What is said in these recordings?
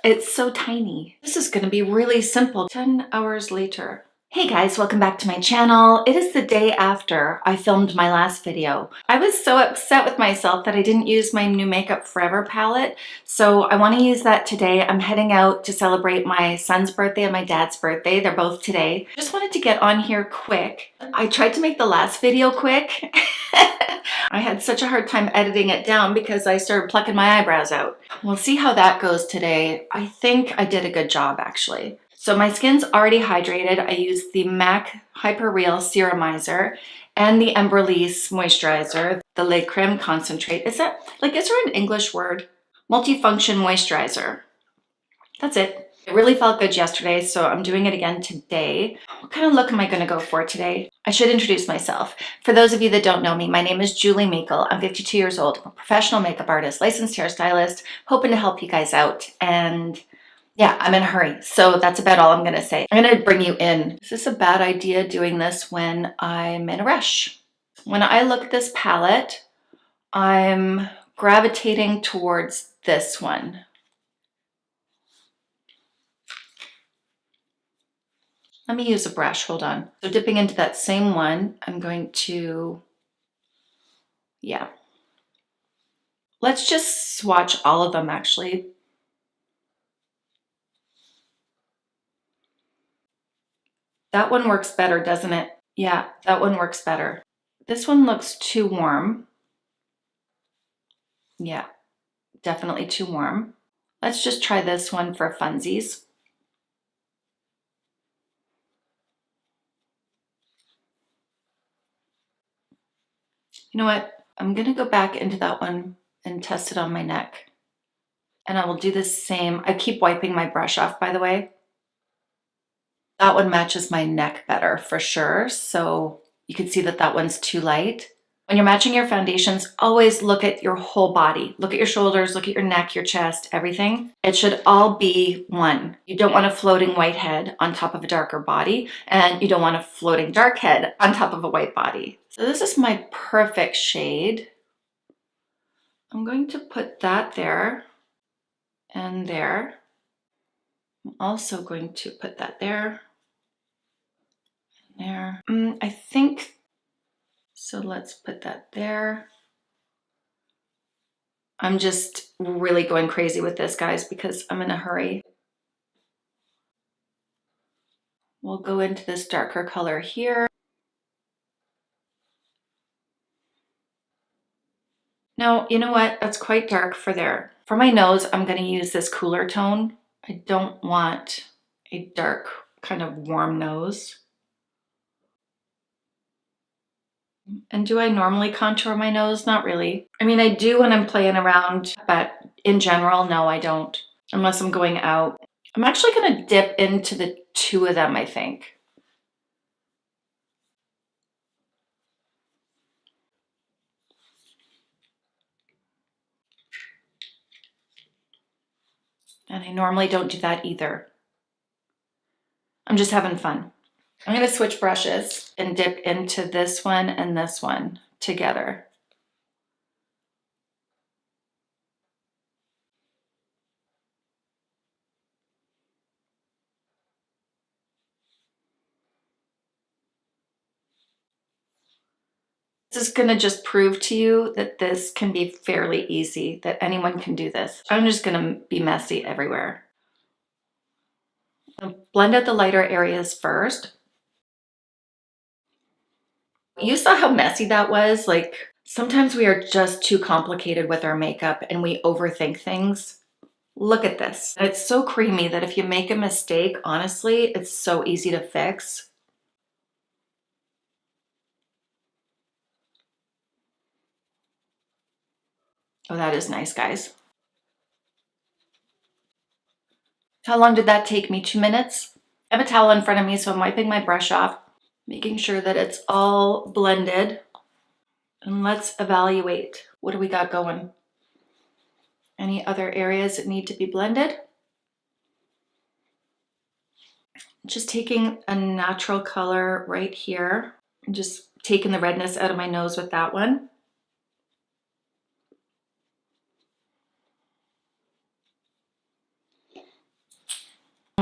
It's so tiny. This is gonna be really simple. 10 hours later. Hey guys, welcome back to my channel. It is the day after I filmed my last video. I was so upset with myself that I didn't use my new Makeup Forever palette, so I want to use that today. I'm heading out to celebrate my son's birthday and my dad's birthday. They're both today. Just wanted to get on here quick. I tried to make the last video quick. I had such a hard time editing it down because I started plucking my eyebrows out. We'll see how that goes today. I think I did a good job actually. So my skin's already hydrated. I used the MAC Hyper Real Serumizer and the Embryolisse Moisturizer, the Le Creme Concentrate. Is there an English word? Multifunction Moisturizer. That's it. It really felt good yesterday, so I'm doing it again today. What kind of look am I going to go for today? I should introduce myself. For those of you that don't know me, my name is Julie Meikle. I'm 52 years old. I'm a professional makeup artist, licensed hairstylist, hoping to help you guys out. And yeah, I'm in a hurry. So that's about all I'm going to say. I'm going to bring you in. Is this a bad idea doing this when I'm in a rush? When I look at this palette, I'm gravitating towards this one. Let me use a brush, hold on. So dipping into that same one, I'm going to, yeah. Let's just swatch all of them actually. That one works better, doesn't it? Yeah, that one works better. This one looks too warm. Yeah, definitely too warm. Let's just try this one for funsies. You know what? I'm gonna go back into that one and test it on my neck. And I will do the same. I keep wiping my brush off, by the way. That one matches my neck better for sure. So you can see that that one's too light. When you're matching your foundations, always look at your whole body. Look at your shoulders, look at your neck, your chest, everything. It should all be one. You don't want a floating white head on top of a darker body, and you don't want a floating dark head on top of a white body. So this is my perfect shade. I'm going to put that there and there. I'm also going to put that there and there. I think, so let's put that there. I'm just really going crazy with this, guys, because I'm in a hurry. We'll go into this darker color here. Now, you know what? That's quite dark for there. For my nose, I'm going to use this cooler tone. I don't want a dark, kind of warm nose. And do I normally contour my nose? Not really. I mean, I do when I'm playing around, but in general, no, I don't, unless I'm going out. I'm actually going to dip into the two of them, I think. And I normally don't do that either. I'm just having fun. I'm going to switch brushes and dip into this one and this one together. This is going to just prove to you that this can be fairly easy, that anyone can do this. I'm just going to be messy everywhere. I'll blend out the lighter areas first. You saw how messy that was? Like, sometimes we are just too complicated with our makeup and we overthink things. Look at this. It's so creamy that if you make a mistake, honestly, it's so easy to fix. Oh, that is nice, guys. How long did that take me? 2 minutes? I have a towel in front of me, so I'm wiping my brush off, making sure that it's all blended. And let's evaluate. What do we got going? Any other areas that need to be blended? Just taking a natural color right here and just taking the redness out of my nose with that one.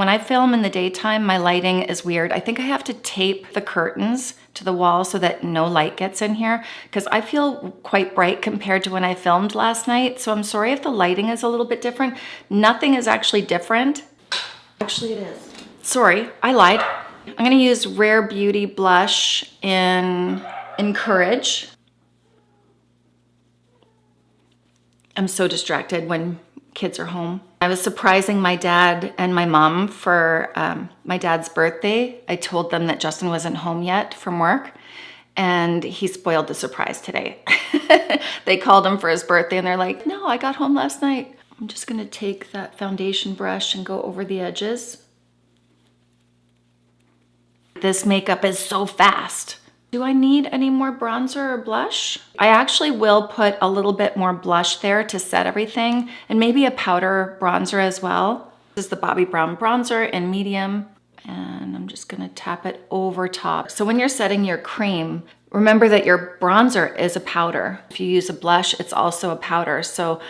When I film in the daytime, my lighting is weird. I think I have to tape the curtains to the wall so that no light gets in here because I feel quite bright compared to when I filmed last night. So I'm sorry if the lighting is a little bit different. Nothing is actually different. Actually, it is. Sorry, I lied. I'm gonna use Rare Beauty blush in Courage. I'm so distracted when kids are home. I was surprising my dad and my mom for my dad's birthday. I told them that Justin wasn't home yet from work, and he spoiled the surprise today. They called him for his birthday and they're like, no, I got home last night. I'm just gonna take that foundation brush and go over the edges. This makeup is so fast. Do I need any more bronzer or blush? I actually will put a little bit more blush there to set everything, and maybe a powder bronzer as well. This is the Bobbi Brown bronzer in medium, and I'm just gonna tap it over top. So when you're setting your cream, remember that your bronzer is a powder. If you use a blush, it's also a powder. So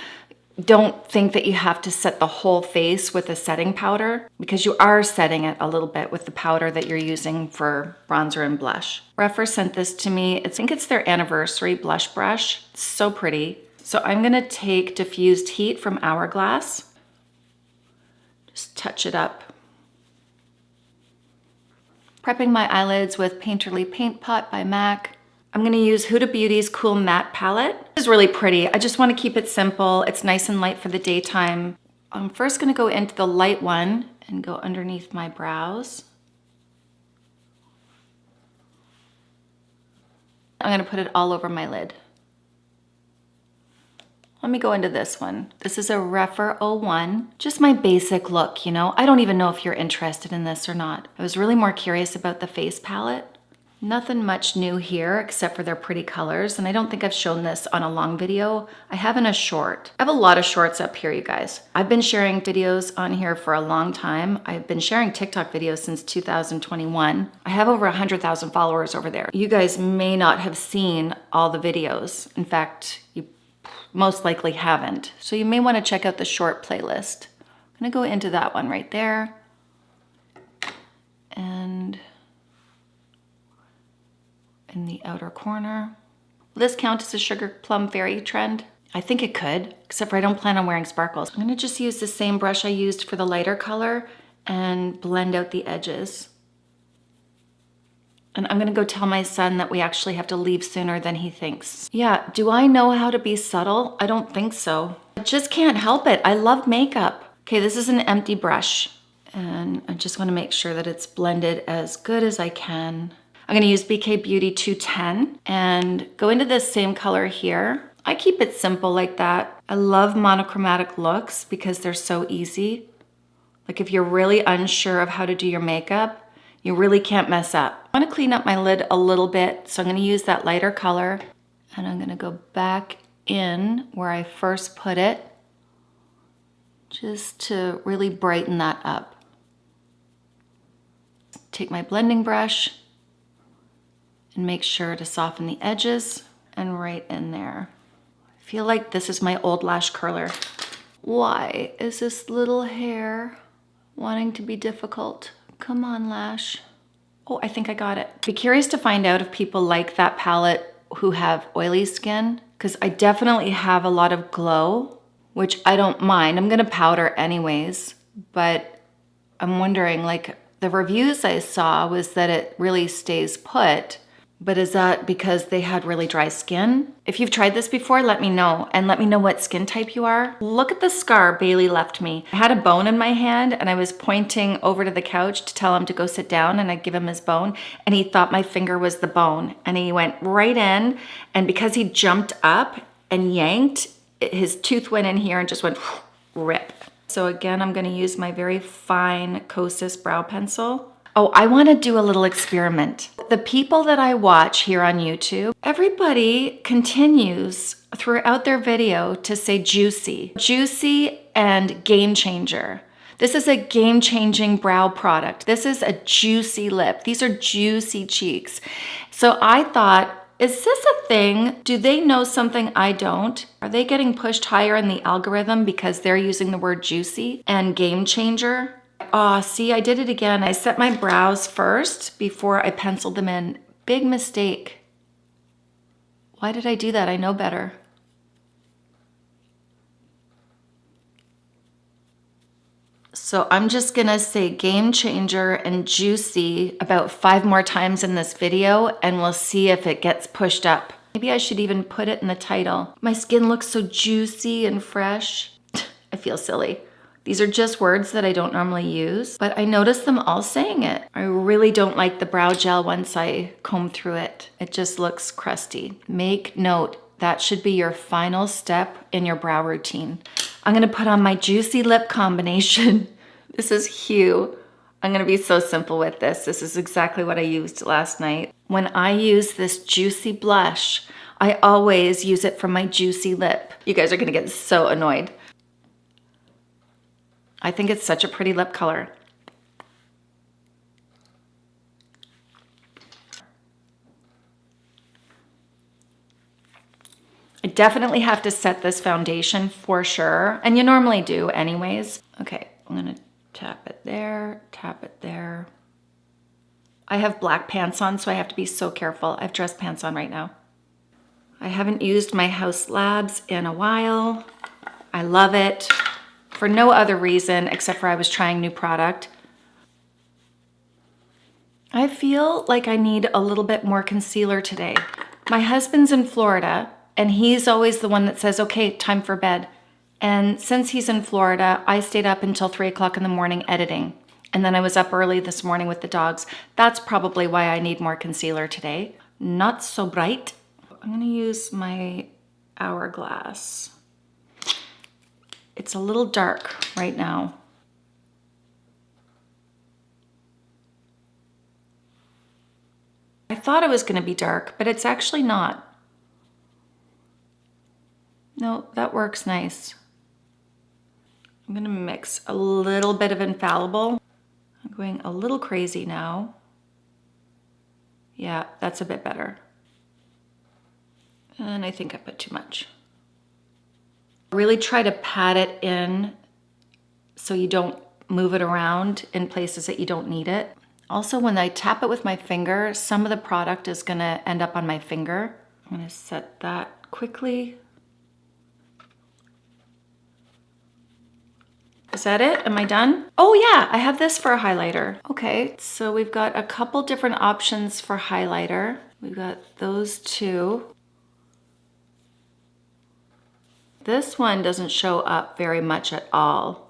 don't think that you have to set the whole face with a setting powder because you are setting it a little bit with the powder that you're using for bronzer and blush. Rephr sent this to me. I think it's their anniversary blush brush. It's so pretty. So I'm gonna take Diffused Heat from Hourglass. Just touch it up. Prepping my eyelids with Painterly Paint Pot by MAC. I'm gonna use Huda Beauty's Cool Matte Palette. This is really pretty. I just wanna keep it simple. It's nice and light for the daytime. I'm first gonna go into the light one and go underneath my brows. I'm gonna put it all over my lid. Let me go into this one. This is a Rephr 01. Just my basic look, you know? I don't even know if you're interested in this or not. I was really more curious about the face palette. Nothing much new here except for their pretty colors, and I don't think I've shown this on a long video. I have in a short. I have a lot of shorts up here, you guys. I've been sharing videos on here for a long time. I've been sharing TikTok videos since 2021. I have over 100,000 followers over there. You guys may not have seen all the videos. In fact, you most likely haven't. So you may want to check out the short playlist. I'm gonna go into that one right there. And in the outer corner. Will this count as a Sugar Plum Fairy trend? I think it could, except for I don't plan on wearing sparkles. I'm gonna just use the same brush I used for the lighter color and blend out the edges. And I'm gonna go tell my son that we actually have to leave sooner than he thinks. Yeah, do I know how to be subtle? I don't think so. I just can't help it. I love makeup. Okay, this is an empty brush. And I just wanna make sure that it's blended as good as I can. I'm gonna use BK Beauty 210 and go into this same color here. I keep it simple like that. I love monochromatic looks because they're so easy. Like if you're really unsure of how to do your makeup, you really can't mess up. I wanna clean up my lid a little bit, so I'm gonna use that lighter color and I'm gonna go back in where I first put it just to really brighten that up. Take my blending brush and make sure to soften the edges and right in there. I feel like this is my old lash curler. Why is this little hair wanting to be difficult? Come on, lash. Oh, I think I got it. Be curious to find out if people like that palette who have oily skin, because I definitely have a lot of glow, which I don't mind. I'm gonna powder anyways, but I'm wondering, like, the reviews I saw was that it really stays put. But is that because they had really dry skin? If you've tried this before, let me know, and let me know what skin type you are. Look at the scar Bailey left me. I had a bone in my hand and I was pointing over to the couch to tell him to go sit down, and I'd give him his bone, and he thought my finger was the bone, and he went right in, and because he jumped up and yanked, his tooth went in here and just went rip. So again, I'm gonna use my very fine Kosas brow pencil. Oh, I wanna do a little experiment. The people that I watch here on YouTube, everybody continues throughout their video to say juicy. Juicy and game changer. This is a game-changing brow product. This is a juicy lip. These are juicy cheeks. So I thought, is this a thing? Do they know something I don't? Are they getting pushed higher in the algorithm because they're using the word juicy and game changer? Oh, see, I did it again. I set my brows first before I penciled them in. Big mistake. Why did I do that? I know better. So I'm just gonna say game changer and juicy about 5 more times in this video, and we'll see if it gets pushed up. Maybe I should even put it in the title. My skin looks so juicy and fresh. I feel silly. These are just words that I don't normally use, but I noticed them all saying it. I really don't like the brow gel once I comb through it. It just looks crusty. Make note, that should be your final step in your brow routine. I'm gonna put on my Juicy Lip combination. This is Hue. I'm gonna be so simple with this. This is exactly what I used last night. When I use this Juicy blush, I always use it from my Juicy Lip. You guys are gonna get so annoyed. I think it's such a pretty lip color. I definitely have to set this foundation for sure, and you normally do anyways. Okay, I'm gonna tap it there, tap it there. I have black pants on, so I have to be so careful. I have dress pants on right now. I haven't used my Haus Labs in a while. I love it for no other reason except for I was trying new product. I feel like I need a little bit more concealer today. My husband's in Florida, and he's always the one that says, okay, time for bed. And since he's in Florida, I stayed up until 3 o'clock in the morning editing. And then I was up early this morning with the dogs. That's probably why I need more concealer today. Not so bright. I'm gonna use my Hourglass. It's a little dark right now. I thought it was gonna be dark, but it's actually not. No, that works nice. I'm gonna mix a little bit of Infallible. I'm going a little crazy now. Yeah, that's a bit better. And I think I put too much. Really try to pat it in so you don't move it around in places that you don't need it. Also, when I tap it with my finger, some of the product is gonna end up on my finger. I'm gonna set that quickly. Is that it? Am I done? Oh yeah, I have this for a highlighter. Okay, so we've got a couple different options for highlighter. We've got those two. This one doesn't show up very much at all.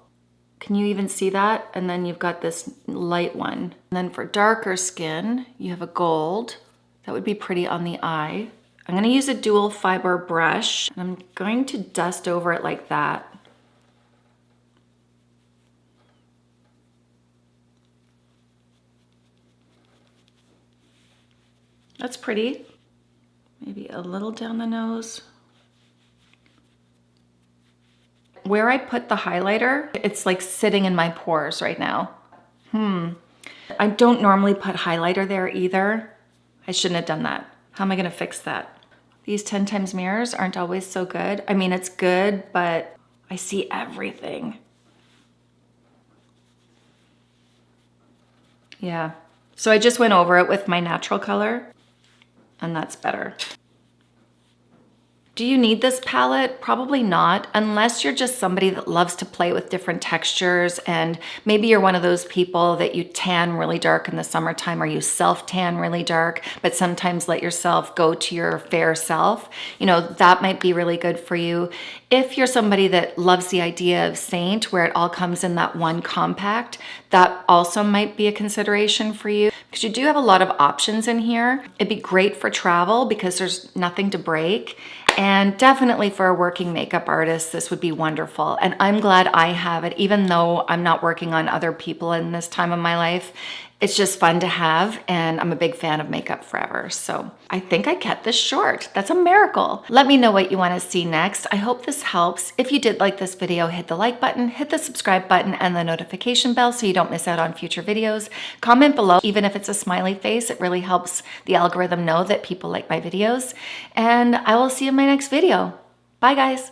Can you even see that? And then you've got this light one. And then for darker skin, you have a gold. That would be pretty on the eye. I'm gonna use a dual fiber brush, and I'm going to dust over it like that. That's pretty. Maybe a little down the nose. Where I put the highlighter, it's like sitting in my pores right now. I don't normally put highlighter there either. I shouldn't have done that. How am I gonna fix that? These 10 times mirrors aren't always so good. I mean, it's good, but I see everything. Yeah. So I just went over it with my natural color, and that's better. Do you need this palette? Probably not, unless you're just somebody that loves to play with different textures, and maybe you're one of those people that you tan really dark in the summertime, or you self-tan really dark, but sometimes let yourself go to your fair self. You know, that might be really good for you. If you're somebody that loves the idea of Saint, where it all comes in that one compact, that also might be a consideration for you, because you do have a lot of options in here. It'd be great for travel because there's nothing to break. And definitely for a working makeup artist, this would be wonderful. And I'm glad I have it, even though I'm not working on other people in this time of my life. It's just fun to have, and I'm a big fan of Makeup Forever. So I think I kept this short. That's a miracle. Let me know what you want to see next. I hope this helps. If you did like this video, hit the like button, hit the subscribe button, and the notification bell so you don't miss out on future videos. Comment below, even if it's a smiley face. It really helps the algorithm know that people like my videos. And I will see you in my next video. Bye, guys.